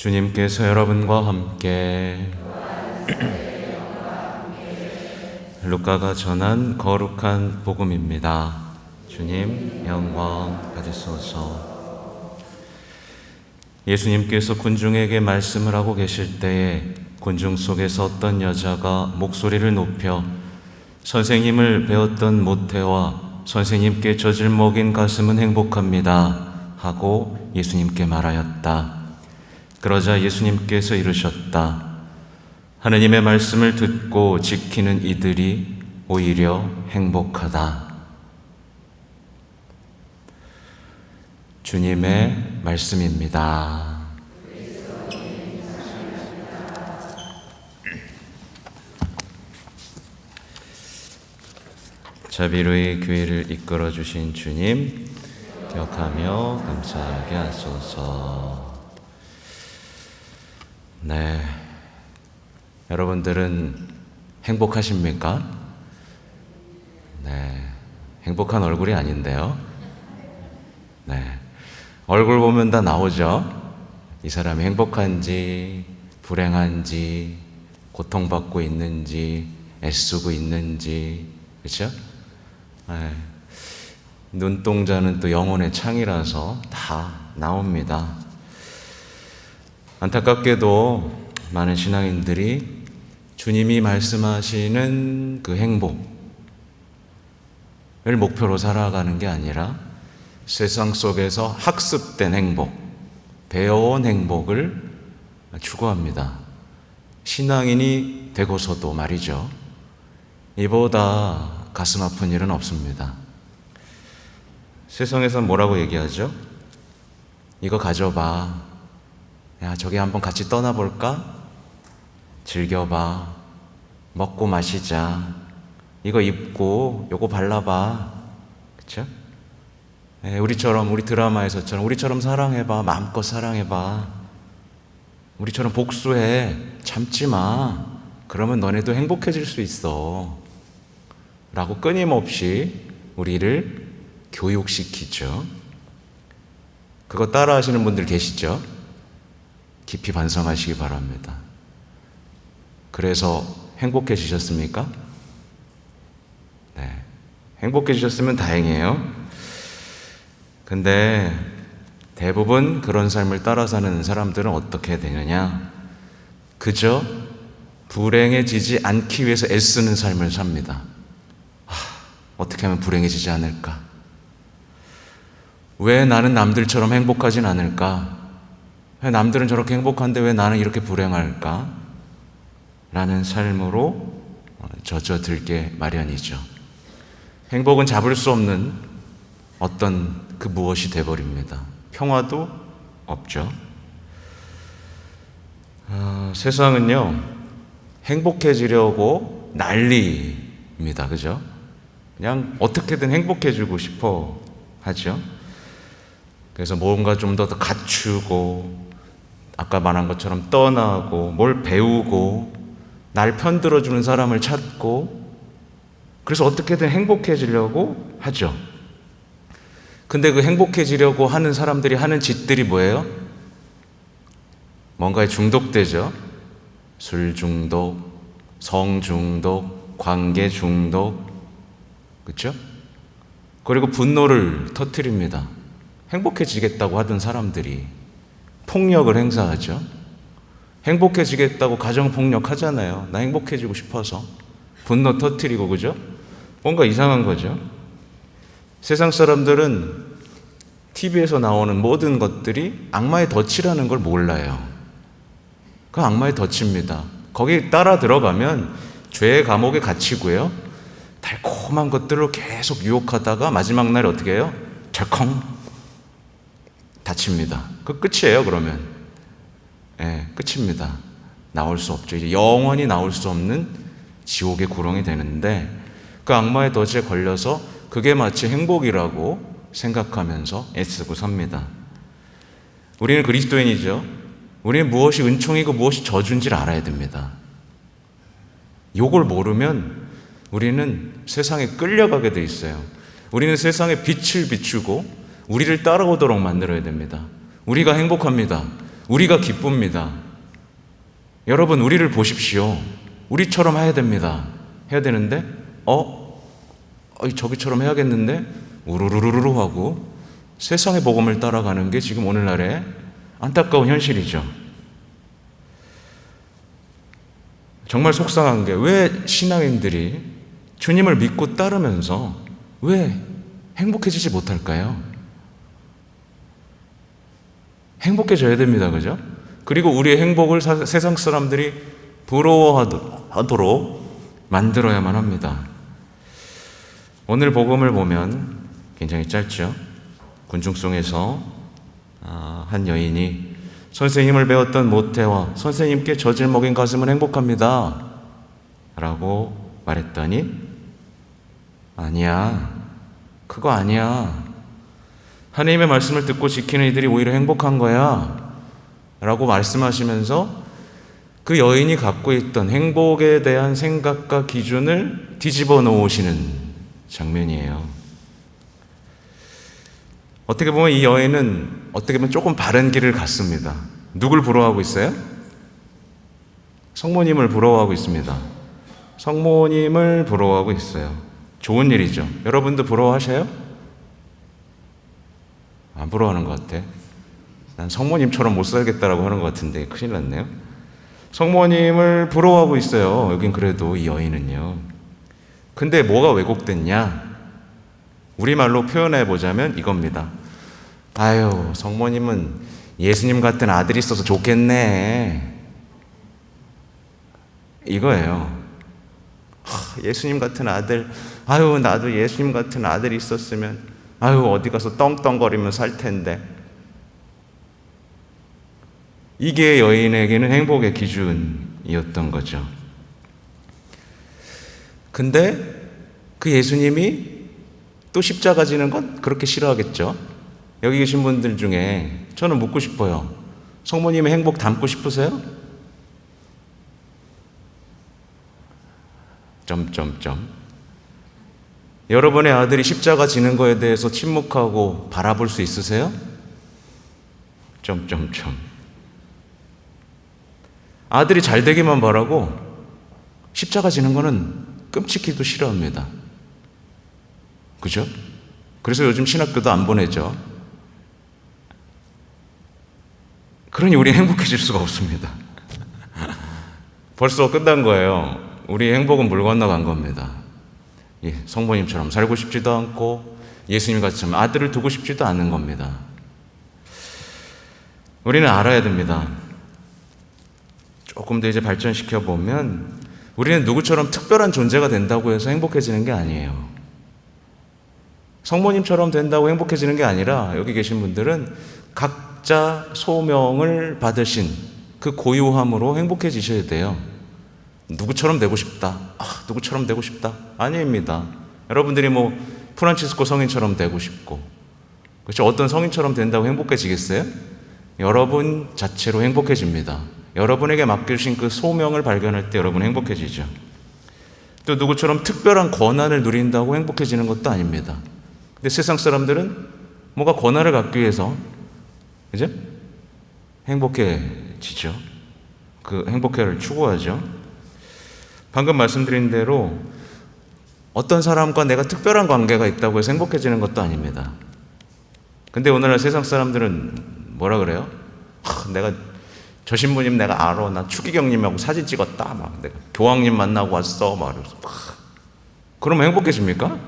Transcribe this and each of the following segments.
주님께서 여러분과 함께 루카가 전한 거룩한 복음입니다. 주님 영광 받으소서. 예수님께서 군중에게 말씀을 하고 계실 때에 군중 속에서 어떤 여자가 목소리를 높여 선생님을 배웠던 모태와 선생님께 젖을 먹인 가슴은 행복합니다 하고 예수님께 말하였다. 그러자 예수님께서 이르셨다. 하느님의 말씀을 듣고 지키는 이들이 오히려 행복하다. 주님의 말씀입니다. 자비로이 교회를 이끌어 주신 주님 기억하며 감사하게 하소서. 네, 여러분들은 행복하십니까? 네, 행복한 얼굴이 아닌데요. 네, 얼굴 보면 다 나오죠. 이 사람이 행복한지 불행한지 고통받고 있는지 애쓰고 있는지, 그렇죠? 네, 눈동자는 또 영혼의 창이라서 다 나옵니다. 안타깝게도 많은 신앙인들이 주님이 말씀하시는 그 행복을 목표로 살아가는 게 아니라 세상 속에서 학습된 행복, 배워온 행복을 추구합니다. 신앙인이 되고서도 말이죠. 이보다 가슴 아픈 일은 없습니다. 세상에서 뭐라고 얘기하죠? 이거 가져봐. 야, 저기 한번 같이 떠나볼까? 즐겨봐. 먹고 마시자. 이거 입고 요거 발라봐. 그쵸? 우리 드라마에서처럼 우리처럼 사랑해봐. 마음껏 사랑해봐. 우리처럼 복수해. 참지 마. 그러면 너네도 행복해질 수 있어. 라고 끊임없이 우리를 교육시키죠. 그거 따라 하시는 분들 계시죠? 깊이 반성하시기 바랍니다. 그래서 행복해지셨습니까? 네, 행복해지셨으면 다행이에요. 근데 대부분 그런 삶을 따라 사는 사람들은 어떻게 되느냐? 그저 불행해지지 않기 위해서 애쓰는 삶을 삽니다. 어떻게 하면 불행해지지 않을까? 왜 나는 남들처럼 행복하진 않을까? 왜 남들은 저렇게 행복한데 왜 나는 이렇게 불행할까? 라는 삶으로 젖어들게 마련이죠. 행복은 잡을 수 없는 어떤 그 무엇이 돼버립니다. 평화도 없죠. 세상은요, 행복해지려고 난리입니다. 그죠? 그냥 어떻게든 행복해지고 싶어 하죠. 그래서 뭔가 좀 더 갖추고, 아까 말한 것처럼 떠나고, 뭘 배우고, 날 편들어주는 사람을 찾고, 그래서 어떻게든 행복해지려고 하죠. 근데 그 행복해지려고 하는 사람들이 하는 짓들이 뭐예요? 뭔가에 중독되죠. 술 중독, 성 중독, 관계 중독, 그렇죠? 그리고 분노를 터뜨립니다. 행복해지겠다고 하던 사람들이 폭력을 행사하죠. 행복해지겠다고 가정폭력 하잖아요. 나 행복해지고 싶어서. 분노 터뜨리고, 그죠? 뭔가 이상한 거죠. 세상 사람들은 TV에서 나오는 모든 것들이 악마의 덫이라는 걸 몰라요. 그 악마의 덫입니다. 거기 따라 들어가면 죄의 감옥에 갇히고요. 달콤한 것들로 계속 유혹하다가 마지막 날 어떻게 해요? 덜컹 다칩니다. 그 끝이에요. 그러면 끝입니다. 나올 수 없죠. 이제 영원히 나올 수 없는 지옥의 구렁이 되는데, 그 악마의 덫에 걸려서 그게 마치 행복이라고 생각하면서 애쓰고 삽니다. 우리는 그리스도인이죠. 우리는 무엇이 은총이고 무엇이 저주인지를 알아야 됩니다. 이걸 모르면 우리는 세상에 끌려가게 돼 있어요. 우리는 세상에 빛을 비추고 우리를 따라오도록 만들어야 됩니다. 우리가 행복합니다. 우리가 기쁩니다. 여러분, 우리를 보십시오. 우리처럼 해야 됩니다. 해야 되는데 저기처럼 해야겠는데 우르르르르 하고 세상의 복음을 따라가는 게 지금 오늘날의 안타까운 현실이죠. 정말 속상한 게 왜 신앙인들이 주님을 믿고 따르면서 왜 행복해지지 못할까요? 행복해져야 됩니다. 그죠? 그리고 우리의 행복을 세상 사람들이 부러워하도록 만들어야만 합니다. 오늘 복음을 보면 굉장히 짧죠. 군중송에서 한 여인이 선생님을 배웠던 모태와 선생님께 젖을 먹인 가슴은 행복합니다 라고 말했더니 아니야, 그거 아니야. 하나님의 말씀을 듣고 지키는 이들이 오히려 행복한 거야 라고 말씀하시면서 그 여인이 갖고 있던 행복에 대한 생각과 기준을 뒤집어 놓으시는 장면이에요. 어떻게 보면 이 여인은 어떻게 보면 조금 바른 길을 갔습니다. 누굴 부러워하고 있어요? 성모님을 부러워하고 있습니다. 성모님을 부러워하고 있어요. 좋은 일이죠. 여러분도 부러워하셔요? 안 부러워하는 것 같아. 난 성모님처럼 못 살겠다라고 하는 것 같은데 큰일 났네요. 성모님을 부러워하고 있어요. 여긴 그래도 이 여인은요. 근데 뭐가 왜곡됐냐? 우리말로 표현해 보자면 이겁니다. 아유, 성모님은 예수님 같은 아들이 있어서 좋겠네. 이거예요. 예수님 같은 아들, 아유, 나도 예수님 같은 아들이 있었으면, 아유, 어디 가서 떵떵거리며 살 텐데. 이게 여인에게는 행복의 기준이었던 거죠. 근데 그 예수님이 또 십자가 지는 건 그렇게 싫어하겠죠. 여기 계신 분들 중에 저는 묻고 싶어요. 성모님의 행복 담고 싶으세요? 여러분의 아들이 십자가 지는 거에 대해서 침묵하고 바라볼 수 있으세요? 아들이 잘 되기만 바라고 십자가 지는 거는 끔찍히도 싫어합니다. 그죠? 그래서 요즘 신학교도 안 보내죠. 그러니 우리 행복해질 수가 없습니다. 벌써 끝난 거예요. 우리 행복은 물 건너간 겁니다. 성모님처럼 살고 싶지도 않고 예수님같이 아들을 두고 싶지도 않은 겁니다. 우리는 알아야 됩니다. 조금 더 이제 발전시켜 보면 우리는 누구처럼 특별한 존재가 된다고 해서 행복해지는 게 아니에요. 성모님처럼 된다고 행복해지는 게 아니라 여기 계신 분들은 각자 소명을 받으신 그 고유함으로 행복해지셔야 돼요. 누구처럼 되고 싶다. 누구처럼 되고 싶다. 아닙니다. 여러분들이 프란치스코 성인처럼 되고 싶고, 그렇죠? 어떤 성인처럼 된다고 행복해지겠어요? 여러분 자체로 행복해집니다. 여러분에게 맡겨주신 그 소명을 발견할 때 여러분 행복해지죠. 또 누구처럼 특별한 권한을 누린다고 행복해지는 것도 아닙니다. 근데 세상 사람들은 뭔가 권한을 갖기 위해서 이제 행복해지죠. 그 행복해를 추구하죠. 방금 말씀드린 대로 어떤 사람과 내가 특별한 관계가 있다고 해서 행복해지는 것도 아닙니다. 근데 오늘날 세상 사람들은 뭐라 그래요? 내가 저 신부님 내가 알아. 나 추기경님하고 사진 찍었다. 내가 교황님 만나고 왔어. 이러면서 그러면 행복해집니까?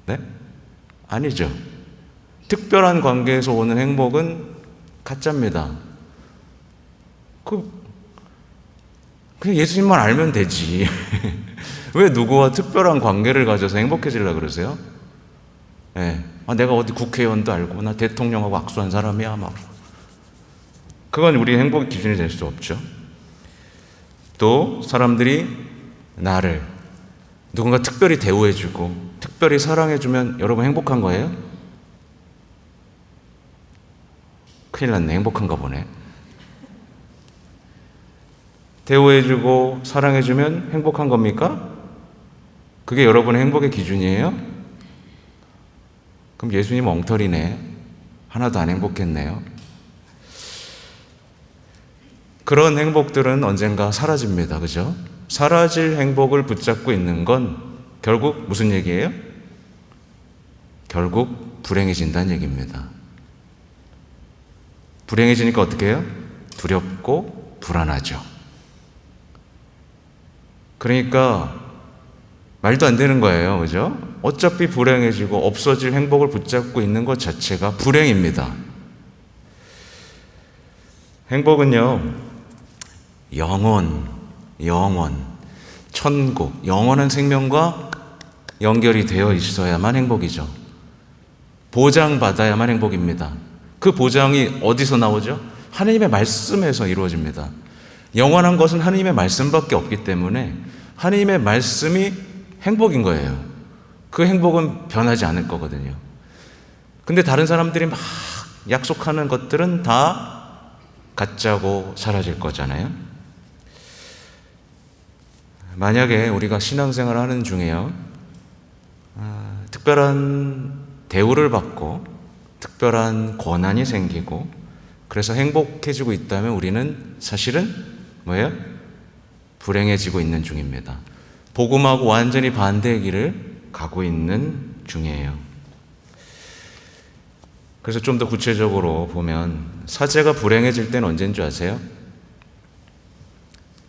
네? 아니죠. 특별한 관계에서 오는 행복은 가짜입니다. 그냥 예수님만 알면 되지. 왜 누구와 특별한 관계를 가져서 행복해지려고 그러세요? 네. 내가 어디 국회의원도 알고 나 대통령하고 악수한 사람이야. 그건 우리의 행복의 기준이 될 수 없죠. 또 사람들이 나를 누군가 특별히 대우해주고 특별히 사랑해주면 여러분 행복한 거예요? 큰일 났네. 행복한가 보네. 대우해주고 사랑해주면 행복한 겁니까? 그게 여러분의 행복의 기준이에요? 그럼 예수님 엉터리네. 하나도 안 행복했네요. 그런 행복들은 언젠가 사라집니다. 그죠? 사라질 행복을 붙잡고 있는 건 결국 무슨 얘기예요? 결국 불행해진다는 얘기입니다. 불행해지니까 어떻게 해요? 두렵고 불안하죠. 그러니까 말도 안 되는 거예요. 그죠? 어차피 불행해지고 없어질 행복을 붙잡고 있는 것 자체가 불행입니다. 행복은요, 영원, 천국, 영원한 생명과 연결이 되어 있어야만 행복이죠. 보장받아야만 행복입니다. 그 보장이 어디서 나오죠? 하나님의 말씀에서 이루어집니다. 영원한 것은 하나님의 말씀밖에 없기 때문에 하나님의 말씀이 행복인 거예요. 그 행복은 변하지 않을 거거든요. 근데 다른 사람들이 막 약속하는 것들은 다 가짜고 사라질 거잖아요. 만약에 우리가 신앙생활을 하는 중에요, 특별한 대우를 받고 특별한 권한이 생기고 그래서 행복해지고 있다면 우리는 사실은 뭐예요? 불행해지고 있는 중입니다. 복음하고 완전히 반대의 길을 가고 있는 중이에요. 그래서 좀 더 구체적으로 보면 사제가 불행해질 때는 언제인 줄 아세요?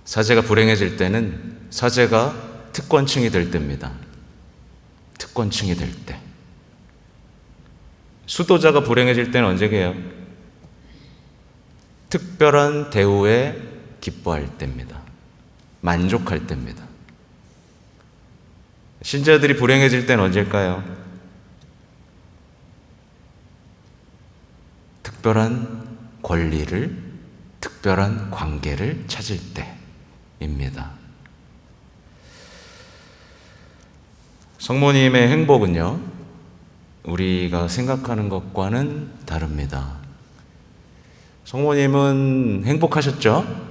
사제가 불행해질 때는 사제가 특권층이 될 때입니다. 특권층이 될 때. 수도자가 불행해질 때는 언제게요? 특별한 대우에 기뻐할 때입니다. 만족할 때입니다. 신자들이 불행해질 때는 언제일까요? 특별한 권리를, 특별한 관계를 찾을 때입니다. 성모님의 행복은요, 우리가 생각하는 것과는 다릅니다. 성모님은 행복하셨죠?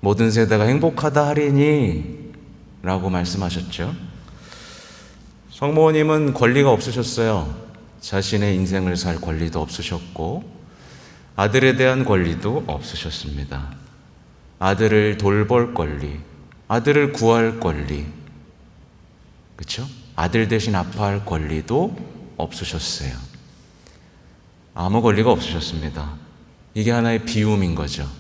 모든 세대가 행복하다 하리니 라고 말씀하셨죠. 성모님은 권리가 없으셨어요. 자신의 인생을 살 권리도 없으셨고 아들에 대한 권리도 없으셨습니다. 아들을 돌볼 권리, 아들을 구할 권리, 그렇죠? 아들 대신 아파할 권리도 없으셨어요. 아무 권리가 없으셨습니다. 이게 하나의 비움인 거죠.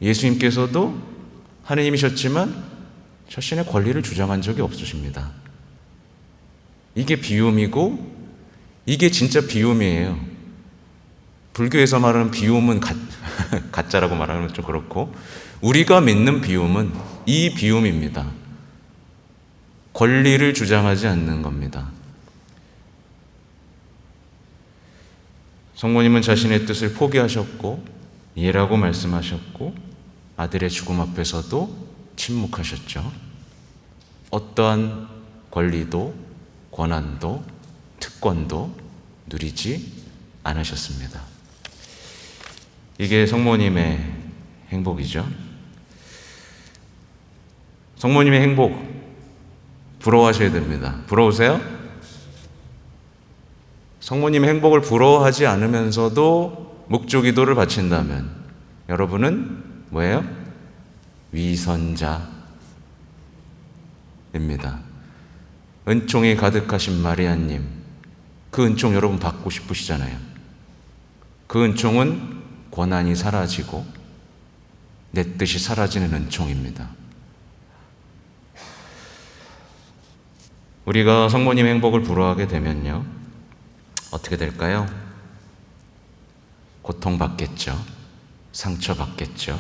예수님께서도 하느님이셨지만 자신의 권리를 주장한 적이 없으십니다. 이게 비움이고 이게 진짜 비움이에요. 불교에서 말하는 비움은 가짜라고 말하면 좀 그렇고 우리가 믿는 비움은 이 비움입니다. 권리를 주장하지 않는 겁니다. 성모님은 자신의 뜻을 포기하셨고 예라고 말씀하셨고 아들의 죽음 앞에서도 침묵하셨죠. 어떠한 권리도 권한도 특권도 누리지 않으셨습니다. 이게 성모님의 행복이죠. 성모님의 행복 부러워하셔야 됩니다. 부러우세요? 성모님의 행복을 부러워하지 않으면서도 묵주기도를 바친다면 여러분은 뭐예요? 위선자입니다. 은총이 가득하신 마리아님, 그 은총 여러분 받고 싶으시잖아요. 그 은총은 고난이 사라지고 내 뜻이 사라지는 은총입니다. 우리가 성모님 행복을 부러워하게 되면요, 어떻게 될까요? 고통받겠죠. 상처받겠죠.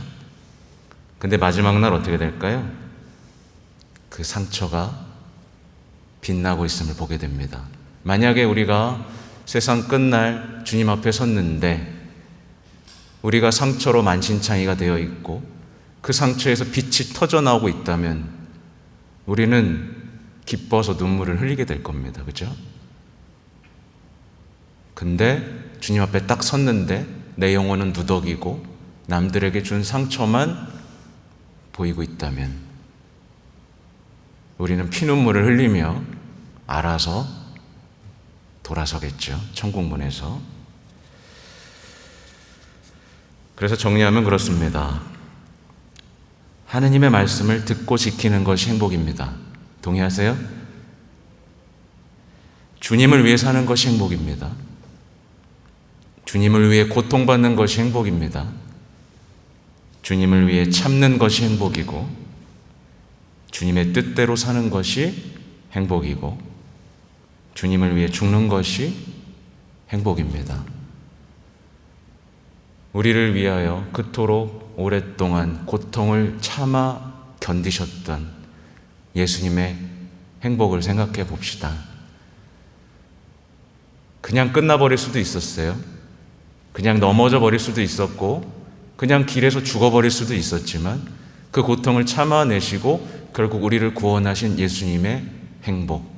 근데 마지막 날 어떻게 될까요? 그 상처가 빛나고 있음을 보게 됩니다. 만약에 우리가 세상 끝날 주님 앞에 섰는데 우리가 상처로 만신창이가 되어 있고 그 상처에서 빛이 터져나오고 있다면 우리는 기뻐서 눈물을 흘리게 될 겁니다. 그죠? 근데 주님 앞에 딱 섰는데 내 영혼은 누더기고 남들에게 준 상처만 보이고 있다면 우리는 피눈물을 흘리며 알아서 돌아서겠죠. 천국문에서. 그래서 정리하면 그렇습니다. 하느님의 말씀을 듣고 지키는 것이 행복입니다. 동의하세요? 주님을 위해 사는 것이 행복입니다. 주님을 위해 고통받는 것이 행복입니다. 주님을 위해 참는 것이 행복이고, 주님의 뜻대로 사는 것이 행복이고, 주님을 위해 죽는 것이 행복입니다. 우리를 위하여 그토록 오랫동안 고통을 참아 견디셨던 예수님의 행복을 생각해 봅시다. 그냥 끝나버릴 수도 있었어요. 그냥 넘어져 버릴 수도 있었고, 그냥 길에서 죽어버릴 수도 있었지만, 그 고통을 참아내시고 결국 우리를 구원하신 예수님의 행복,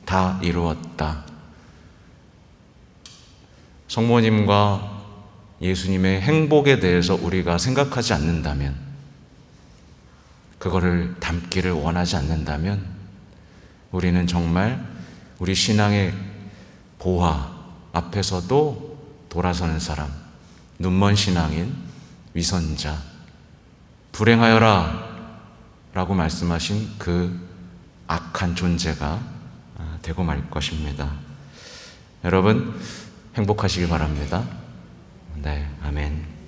다 이루었다. 성모님과 예수님의 행복에 대해서 우리가 생각하지 않는다면, 그거를 담기를 원하지 않는다면, 우리는 정말 우리 신앙의 보화 앞에서도 돌아서는 사람, 눈먼 신앙인 위선자, 불행하여라 라고 말씀하신 그 악한 존재가 되고 말 것입니다. 여러분, 행복하시길 바랍니다. 네, 아멘.